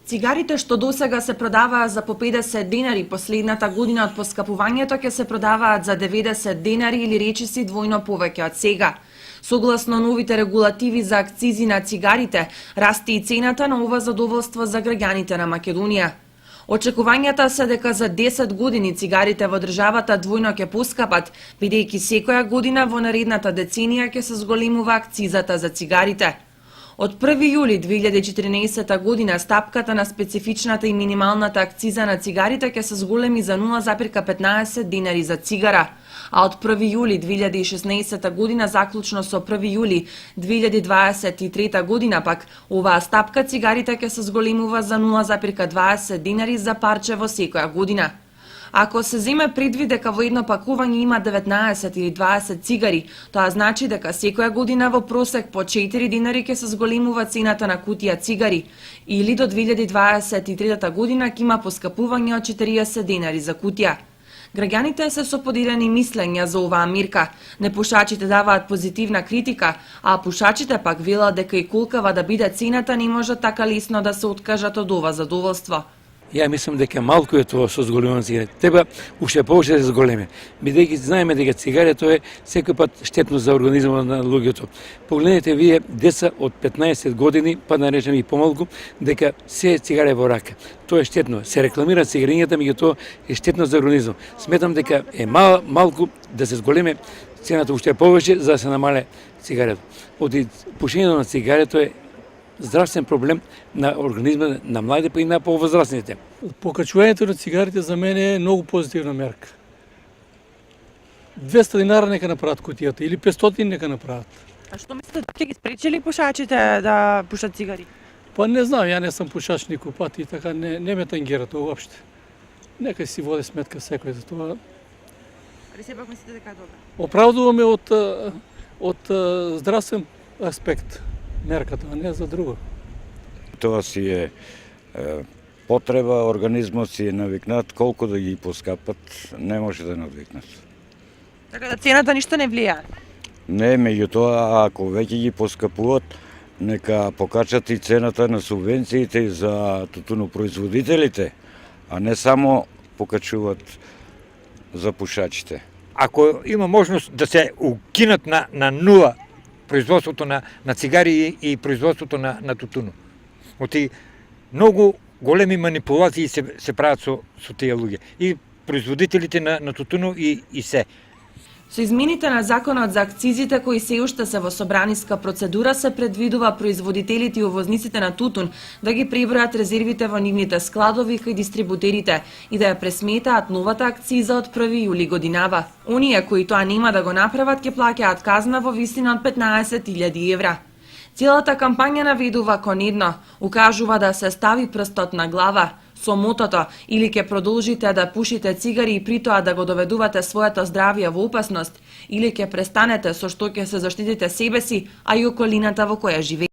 Цигарите што досега се продаваа за по 50 денари, последната година од поскапувањето ќе се продаваат за 90 денари или речиси двојно повеќе од сега. Согласно новите регулативи за акцизи на цигарите, расте и цената на ова задоволство за граѓаните на Македонија. Очекувањата се дека за 10 години цигарите во државата двојно ќе поскапат, бидејќи секоја година во наредната деценија ќе се зголемува акцизата за цигарите. Од 1 јули 2014 година стапката на специфичната и минималната акциза на цигарите ќе се зголеми за 0,15 денари за цигара, а од 1 јули 2016 година заклучно со 1 јули 2023 година пак оваа стапка цигарите ќе се зголемува за 0,20 денари за парче во секоја година. Ако се земе предвид дека во едно пакување има 19 или 20 цигари, тоа значи дека секоја година во просек по 4 денари ќе се зголемува цената на кутија цигари, или до 2023 година ќе има поскапување од 40 денари за кутија. Граѓаните се со поделени мислења за оваа мерка. Непушачите даваат позитивна критика, а пушачите пак велат дека и колкава да биде цената не може така лесно да се откажат од ова задоволство. Ја мислам дека малку е тоа со зголемување цигари. Треба уште повеќе да се зголеме. Бидејќи знаеме дека цигарето е секој пат штетно за организмот на луѓето. Погледнете вие деца од 15 години, па да речеме и помалку, дека се цигаре во рака. Тоа е штетно. Се рекламира цигарењата, меѓутоа е штетно за организмот. Сметам дека е малку да се зголеме цената уште повеќе за да се намале цигарето. Оти пушењето на цигарето е здравствен проблем на организмот на младите па и на повозрастните. Покачувањето на цигарите за мене е многу позитивна мерка. 200 динара нека направат кутијата или 500 нека направат. А што мислите, ќе ги спречили пушачите да пушат цигари? Па не знам, ја не сум пушач никој пат и така не ме тангира тоа уопште. Нека си води сметка секој за тоа. Али сепак мислите дека е добро? Оправдуваме од здравствен аспект мерката, а не за друго. Тоа си е потреба, организмот си е навикнат, колку да ги поскапат, не може да навикнат. Така да цената ништо не влијае? Не, меѓутоа, ако веќе ги поскапуват, нека покачат и цената на субвенциите за тутунопроизводителите, а не само покачуваат за пушачите. Ако има можност да се укинат на нула производството на цигари и производството на тутуну. Оти многу големи манипулации се прават со тие луѓе. И производителите на тутуну и се. Со измените на законот за акцизите кои се уште се во собраниска процедура се предвидува производителите и увозниците на тутун да ги пребројат резервите во нивните складови кај дистрибутерите и да ја пресметаат новата акциза од 1 јули годинава. Оние кои тоа нема да го направат ќе плаќаат казна во висина од 15.000 евра. Целата кампања наведува кон едно, укажува да се стави прстот на глава, со мотото или ќе продолжите да пушите цигари и при тоа да го доведувате своето здравје во опасност, или ќе престанете со што ќе се заштитите себе си, а и околината во која живеете.